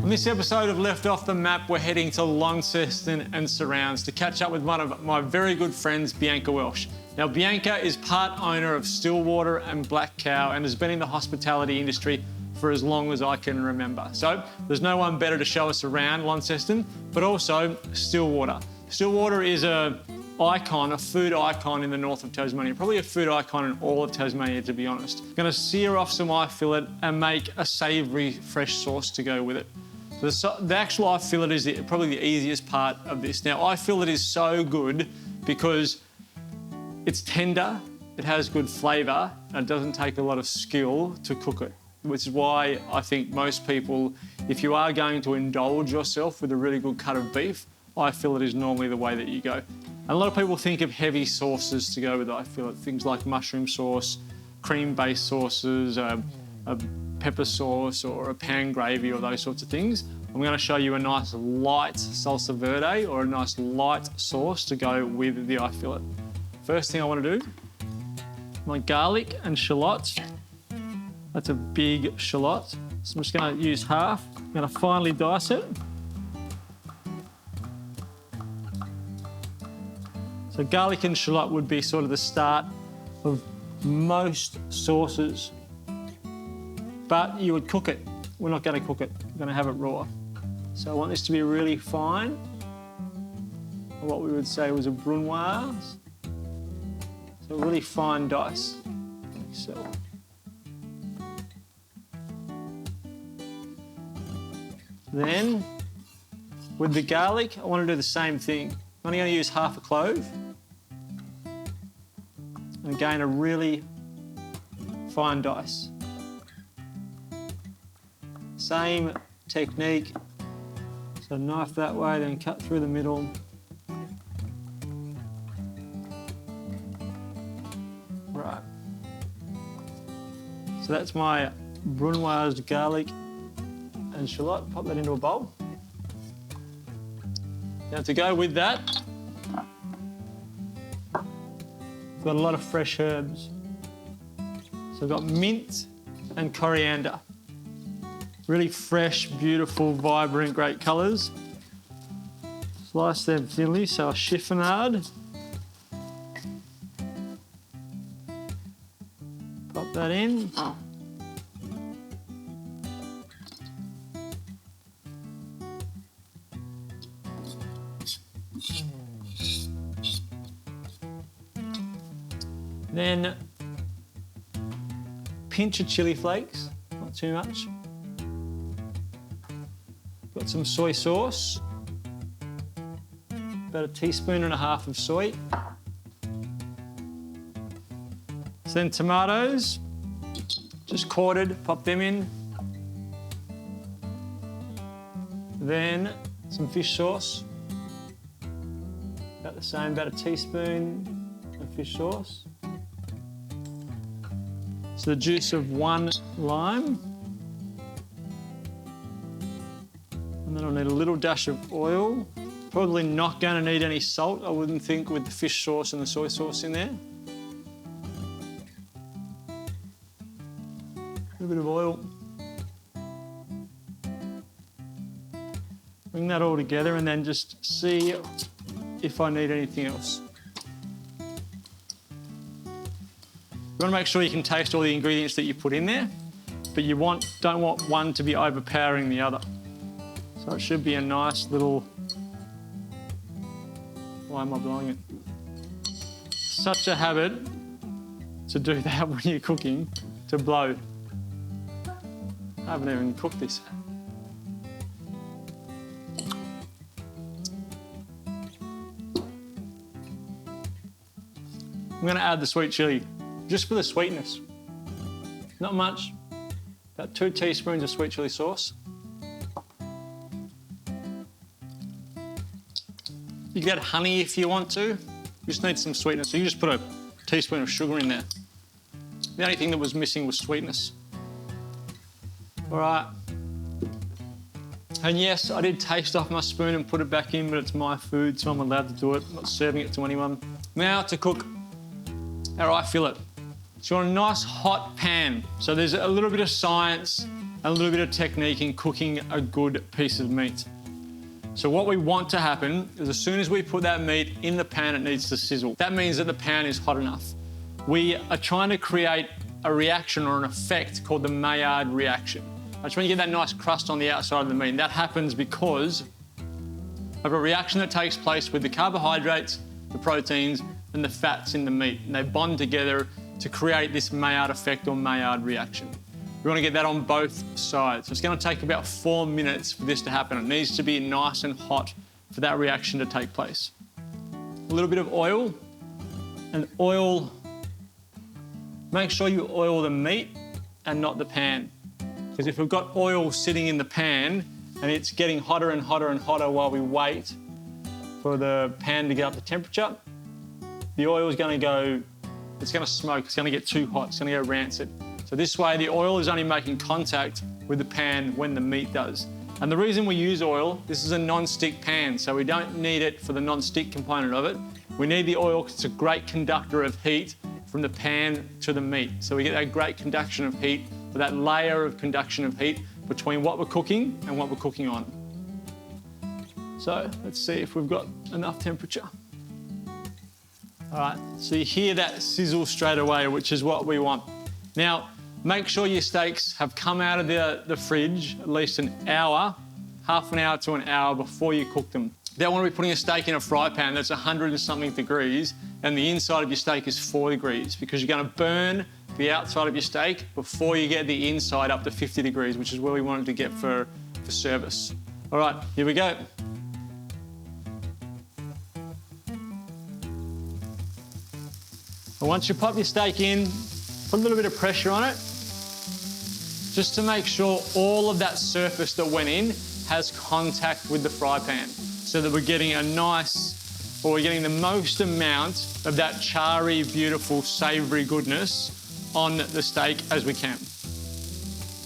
On this episode of Left Off the Map, we're heading to Launceston and surrounds to catch up with one of my very good friends, Bianca Welsh. Now, Bianca is part owner of Stillwater and Black Cow and has been in the hospitality industry for as long as I can remember. So there's no one better to show us around Launceston, but also Stillwater. Stillwater is a food icon in the north of Tasmania, probably a food icon in all of Tasmania, to be honest. Gonna sear off some eye fillet and make a savoury, fresh sauce to go with it. The actual eye fillet is probably the easiest part of this. Now, eye fillet is so good because it's tender, it has good flavour, and it doesn't take a lot of skill to cook it, which is why I think most people, if you are going to indulge yourself with a really good cut of beef, eye fillet is normally the way that you go. And a lot of people think of heavy sauces to go with eye fillet, things like mushroom sauce, cream-based sauces, a pepper sauce or a pan gravy or those sorts of things. I'm going to show you a nice light salsa verde or a nice light sauce to go with the eye fillet. First thing I want to do, my garlic and shallots. That's a big shallot. So I'm just going to use half. I'm going to finely dice it. So garlic and shallot would be sort of the start of most sauces. But you would cook it. We're not going to cook it. We're going to have it raw. So I want this to be really fine. What we would say was a brunoise. So a really fine dice. Like so. Then, with the garlic, I want to do the same thing. I'm only going to use half a clove. And again, a really fine dice. Same technique. So knife that way, then cut through the middle. Right. So that's my brunoised garlic and shallot. Pop that into a bowl. Now to go with that, I've got a lot of fresh herbs. So I've got mint and coriander. Really fresh, beautiful, vibrant, great colours. Slice them thinly, so a chiffonade. Pop that in. Then pinch of chili flakes, not too much. Got some soy sauce, about a teaspoon and a half of soy. So then tomatoes, just quartered, pop them in. Then some fish sauce, about the same, about a teaspoon of fish sauce. So the juice of one lime. And then I'll need a little dash of oil. Probably not going to need any salt, I wouldn't think, with the fish sauce and the soy sauce in there. A little bit of oil. Bring that all together and then just see if I need anything else. You want to make sure you can taste all the ingredients that you put in there, but you don't want one to be overpowering the other. So it should be a nice little... Why am I blowing it? Such a habit to do that when you're cooking, to blow. I haven't even cooked this. I'm going to add the sweet chilli, just for the sweetness. Not much, about 2 teaspoons of sweet chilli sauce. You can add honey if you want to. You just need some sweetness. So you just put a teaspoon of sugar in there. The only thing that was missing was sweetness. All right. And yes, I did taste off my spoon and put it back in, but it's my food, so I'm allowed to do it. I'm not serving it to anyone. Now to cook our eye fillet. So you want a nice hot pan. So there's a little bit of science and a little bit of technique in cooking a good piece of meat. So what we want to happen is as soon as we put that meat in the pan, it needs to sizzle. That means that the pan is hot enough. We are trying to create a reaction or an effect called the Maillard reaction. That's when you get that nice crust on the outside of the meat. And that happens because of a reaction that takes place with the carbohydrates, the proteins, and the fats in the meat. And they bond together to create this Maillard effect or Maillard reaction. We want to get that on both sides. So it's going to take about 4 minutes for this to happen. It needs to be nice and hot for that reaction to take place. A little bit of oil, and oil, make sure you oil the meat and not the pan. Because if we've got oil sitting in the pan and it's getting hotter and hotter and hotter while we wait for the pan to get up to temperature, the oil is going to go, it's going to smoke, it's going to get too hot, it's going to go rancid. So this way the oil is only making contact with the pan when the meat does. And the reason we use oil, this is a non-stick pan, so we don't need it for the non-stick component of it. We need the oil because it's a great conductor of heat from the pan to the meat. So we get that great conduction of heat, or that layer of conduction of heat between what we're cooking and what we're cooking on. So let's see if we've got enough temperature. All right, so you hear that sizzle straight away, which is what we want. Now, make sure your steaks have come out of the fridge at least an hour, half an hour to an hour before you cook them. You don't want to be putting a steak in a fry pan that's 100 and something degrees and the inside of your steak is 4 degrees because you're going to burn the outside of your steak before you get the inside up to 50 degrees, which is where we wanted to get for service. All right, here we go. And once you pop your steak in, put a little bit of pressure on it, just to make sure all of that surface that went in has contact with the fry pan, so that we're getting a nice, or we're getting the most amount of that charry, beautiful, savoury goodness on the steak as we can.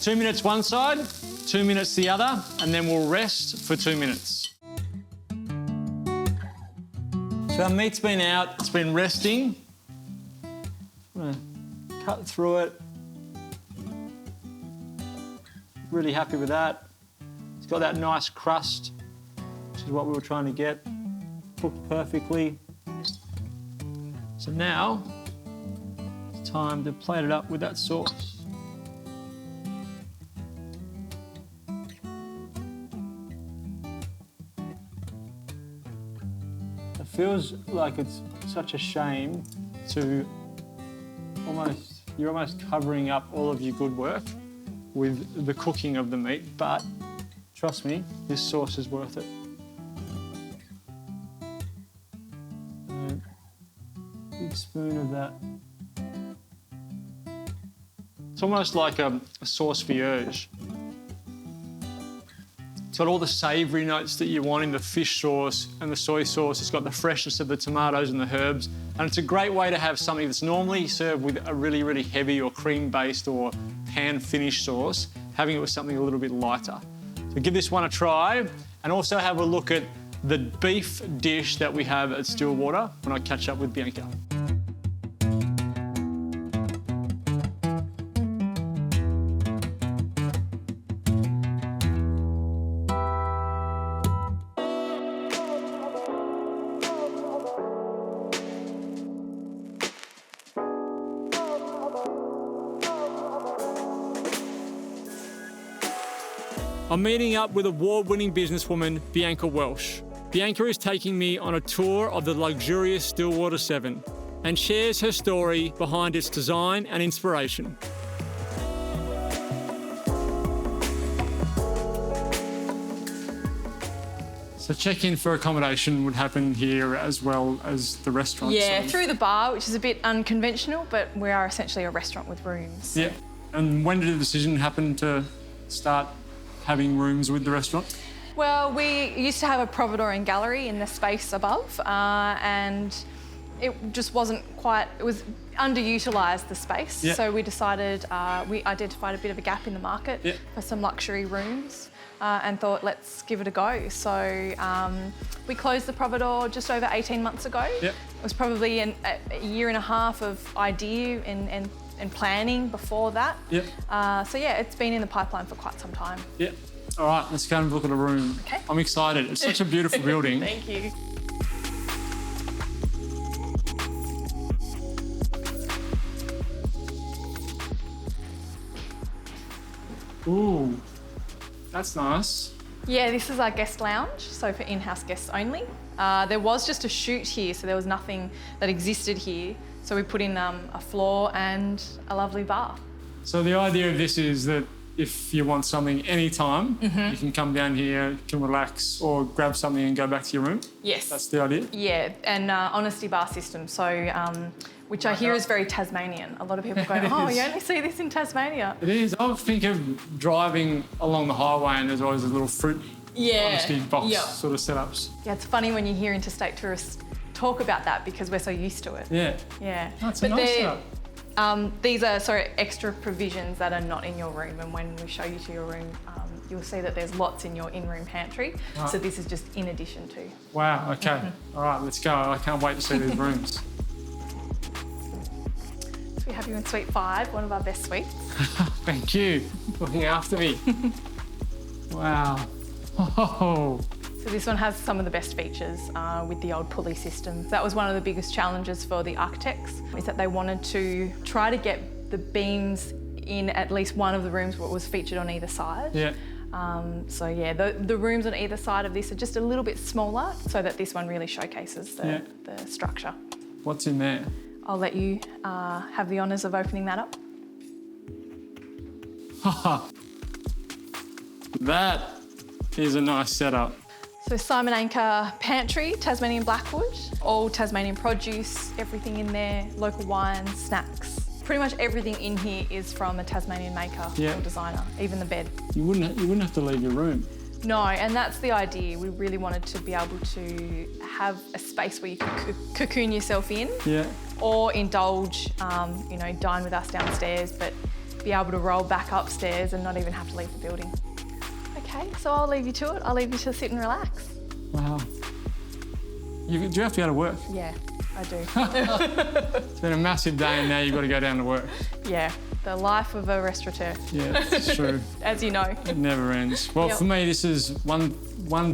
2 minutes one side, 2 minutes the other, and then we'll rest for 2 minutes. So our meat's been out, it's been resting. I'm gonna cut through it. Really happy with that. It's got that nice crust, which is what we were trying to get. Cooked perfectly. So now, it's time to plate it up with that sauce. It feels like it's such a shame to you're almost covering up all of your good work with the cooking of the meat, but trust me, this sauce is worth it. Big spoon of that. It's almost like a sauce vierge. It's got all the savoury notes that you want in the fish sauce and the soy sauce. It's got the freshness of the tomatoes and the herbs. And it's a great way to have something that's normally served with a really, really heavy or cream-based or pan-finished sauce, having it with something a little bit lighter. So give this one a try, and also have a look at the beef dish that we have at Stillwater when I catch up with Bianca. I'm meeting up with award-winning businesswoman Bianca Welsh. Bianca is taking me on a tour of the luxurious Stillwater 7 and shares her story behind its design and inspiration. So check-in for accommodation would happen here as well as the restaurant. Yeah, through the bar, which is a bit unconventional, but we are essentially a restaurant with rooms. Yeah. And when did the decision happen to start having rooms with the restaurant? Well, we used to have a providore and gallery in the space above, and it just wasn't quite, it was underutilised, the space. Yeah. So we decided, we identified a bit of a gap in the market for some luxury rooms and thought, let's give it a go. So we closed the providore just over 18 months ago. Yeah. It was probably a year and a half of idea and and planning before that. Yep. So yeah, it's been in the pipeline for quite some time. Yep. All right, let's go and have a look at the room. Okay. I'm excited. It's such a beautiful building. Thank you. Ooh, that's nice. Yeah, this is our guest lounge, so for in-house guests only. There was just a chute here, so there was nothing that existed here. So we put in a floor and a lovely bar. So the idea of this is that if you want something anytime, you can come down here, you can relax or grab something and go back to your room? Yes. That's the idea? Yeah, and honesty bar system, so which I hear is very Tasmanian. A lot of people go, oh, you only see this in Tasmania. It is. I think of driving along the highway and there's always a little fruit honesty box sort of setups. Yeah, it's funny when you hear interstate tourists talk about that because we're so used to it. Yeah. Yeah. That's a nice setup. These are extra provisions that are not in your room, and when we show you to your room, you'll see that there's lots in your in-room pantry. Right. So this is just in addition to. Wow, okay. All right, let's go. I can't wait to see these rooms. So we have you in Suite 5, one of our best suites. Thank you for looking after me. Wow. Oh. So this one has some of the best features with the old pulley system. That was one of the biggest challenges for the architects, is that they wanted to try to get the beams in at least one of the rooms where it was featured on either side. Yeah. So yeah, the rooms on either side of this are just a little bit smaller so that this one really showcases the structure. What's in there? I'll let you have the honours of opening that up. That is a nice setup. So Simon Anchor pantry, Tasmanian Blackwood, all Tasmanian produce, everything in there, local wines, snacks. Pretty much everything in here is from a Tasmanian maker or designer, even the bed. You wouldn't have to leave your room. No, and that's the idea. We really wanted to be able to have a space where you could cocoon yourself in, or indulge, dine with us downstairs, but be able to roll back upstairs and not even have to leave the building. Okay, so I'll leave you to it. I'll leave you to sit and relax. Wow. Do you have to go to work? Yeah, I do. It's been a massive day and now you've got to go down to work. Yeah, the life of a restaurateur. Yeah, it's true. As you know. It never ends. Well, for me, this is one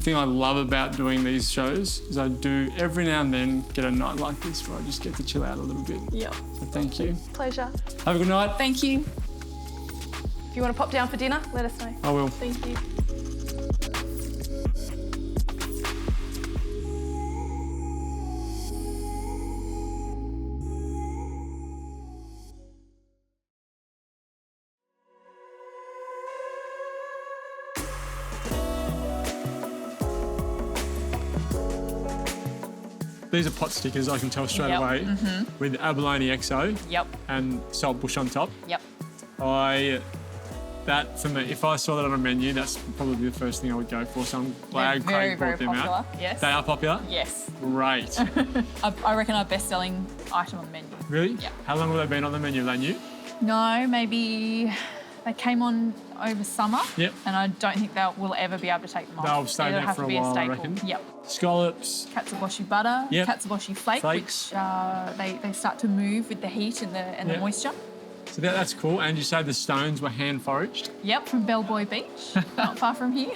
thing I love about doing these shows is I do every now and then get a night like this where I just get to chill out a little bit. Yep. So thank you. Pleasure. Have a good night. Thank you. If you want to pop down for dinner, let us know. I will. Thank you. These are pot stickers, I can tell straight away, with abalone XO and salt bush on top. Yep. That for me, if I saw that on a menu, that's probably the first thing I would go for. So I'm glad Craig brought them popular. out. Yes. They are popular? Yes. Great. I reckon our best-selling item on the menu. Really? Yeah. How long have they been on the menu? Are they new? No, maybe they came on over summer. Yep. And I don't think will ever be able to take them off. They'll stay It'll there have for to a be while, a I staple. reckon. Yep. Scallops. Katsuobushi butter. Yep. Katsuobushi flakes. Which they start to move with the heat and the moisture. So that's cool. And you say the stones were hand foraged? Yep, from Bellboy Beach, not far from here.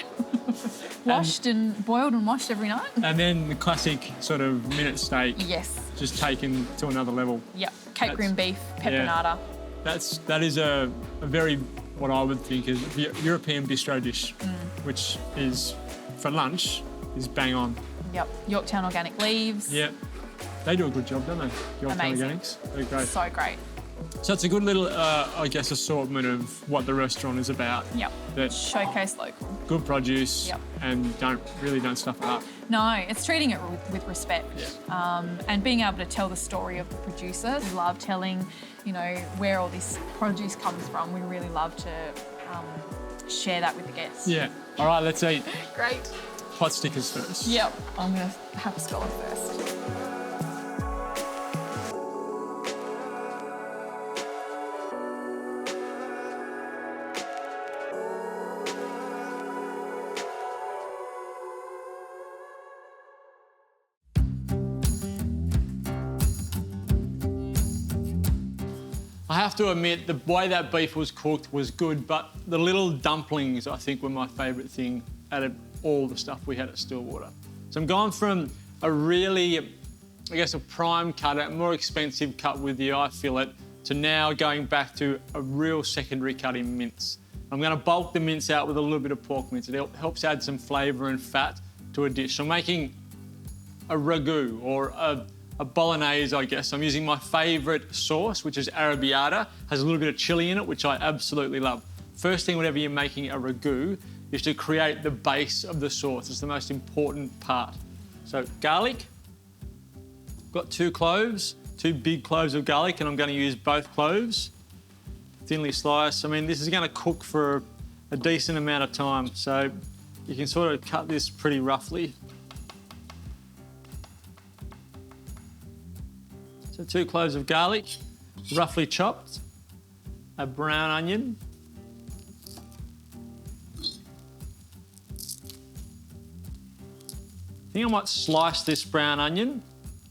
Washed and boiled and washed every night. And then the classic sort of minute steak. Yes. Just taken to another level. Yep, Cape Green beef, pepinata. That is a very, what I would think is a European bistro dish, which is, for lunch, is bang on. Yep, Yorktown organic leaves. Yep. They do a good job, don't they? Yorktown Amazing. Organics. They're great. So great. So it's a good little, I guess, assortment of what the restaurant is about. Yep. That Showcase local. good produce and don't stuff it up. No, it's treating it with respect. Yeah. And being able to tell the story of the producer. We love telling, where all this produce comes from. We really love to share that with the guests. Yeah. All right, let's eat. Great. Pot stickers first. Yep. I'm going to have a scallop first. I have to admit, the way that beef was cooked was good, but the little dumplings, I think, were my favourite thing out of all the stuff we had at Stillwater. So I'm going from a really, I guess, a prime cut, a more expensive cut with the eye fillet, to now going back to a real secondary cut in mince. I'm going to bulk the mince out with a little bit of pork mince. It helps add some flavour and fat to a dish. So I'm making a ragu or a bolognese, I guess. I'm using my favourite sauce, which is arrabbiata. Has a little bit of chilli in it, which I absolutely love. First thing, whenever you're making a ragu, is to create the base of the sauce. It's the most important part. So garlic, got 2 cloves, 2 big cloves of garlic, and I'm going to use both cloves, thinly sliced. I mean, this is going to cook for a decent amount of time, so you can sort of cut this pretty roughly. So 2 cloves of garlic, roughly chopped, a brown onion, I think I might slice this brown onion,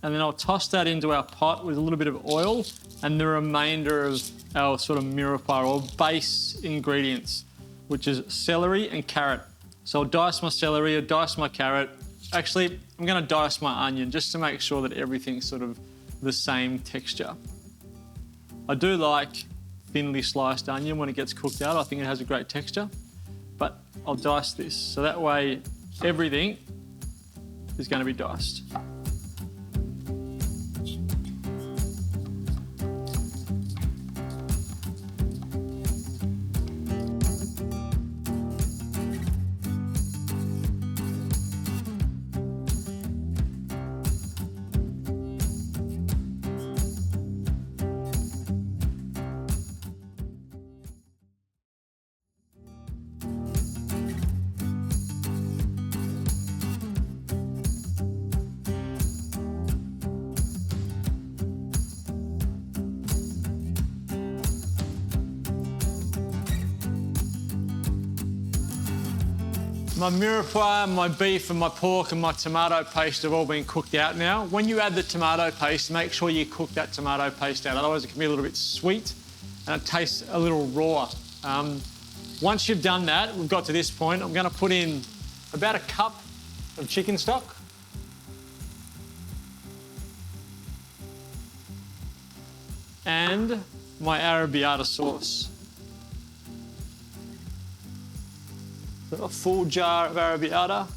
and then I'll toss that into our pot with a little bit of oil and the remainder of our sort of mirepoix or base ingredients, which is celery and carrot. So I'll dice my celery, I'll dice my carrot. Actually, I'm going to dice my onion just to make sure that everything's sort of the same texture. I do like thinly sliced onion when it gets cooked out. I think it has a great texture, but I'll dice this. So that way everything is going to be diced. My mirepoix, my beef and my pork and my tomato paste have all been cooked out now. When you add the tomato paste, make sure you cook that tomato paste out, otherwise it can be a little bit sweet and it tastes a little raw. Once you've done that, we've got to this point, I'm going to put in about a cup of chicken stock. And my arrabbiata sauce. So a full jar of arrabbiata.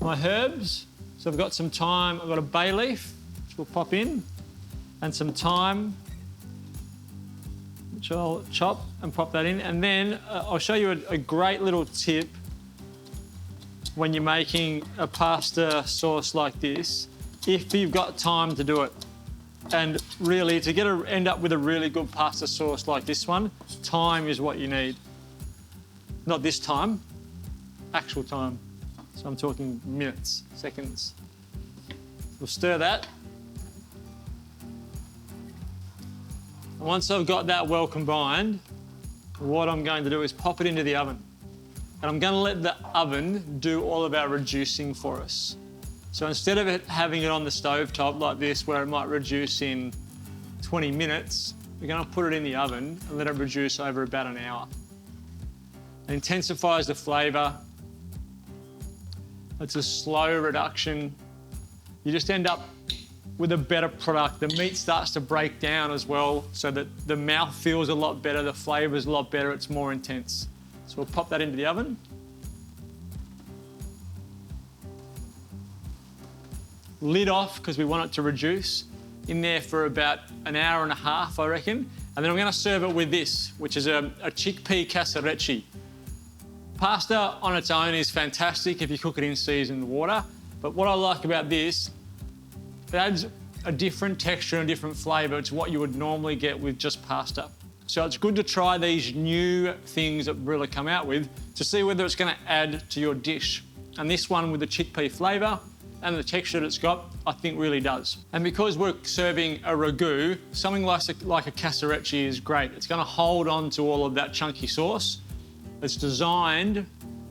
My herbs, so I've got some thyme, I've got a bay leaf, which we'll pop in, and some thyme, which I'll chop and pop that in. And then I'll show you a great little tip when you're making a pasta sauce like this, if you've got time to do it. And really, to end up with a really good pasta sauce like this one, time is what you need. Not this time, actual time. So I'm talking minutes, seconds. We'll stir that. And once I've got that well combined, what I'm going to do is pop it into the oven. And I'm going to let the oven do all of our reducing for us. So instead of having it on the stovetop like this, where it might reduce in 20 minutes, we're going to put it in the oven and let it reduce over about an hour. It intensifies the flavour. It's a slow reduction. You just end up with a better product. The meat starts to break down as well, so that the mouth feels a lot better, the flavour's a lot better, it's more intense. So we'll pop that into the oven. Lid off, because we want it to reduce. In there for about an hour and a half, I reckon. And then I'm going to serve it with this, which is a chickpea casserecci. Pasta on its own is fantastic if you cook it in seasoned water, but what I like about this, it adds a different texture and a different flavour to what you would normally get with just pasta. So it's good to try these new things that Barilla come out with to see whether it's going to add to your dish. And this one with the chickpea flavour and the texture that it's got, I think really does. And because we're serving a ragu, something like a casserecci is great. It's going to hold on to all of that chunky sauce. It's designed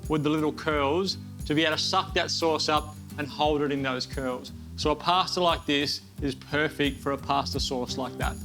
with the little curls to be able to suck that sauce up and hold it in those curls. So a pasta like this is perfect for a pasta sauce like that.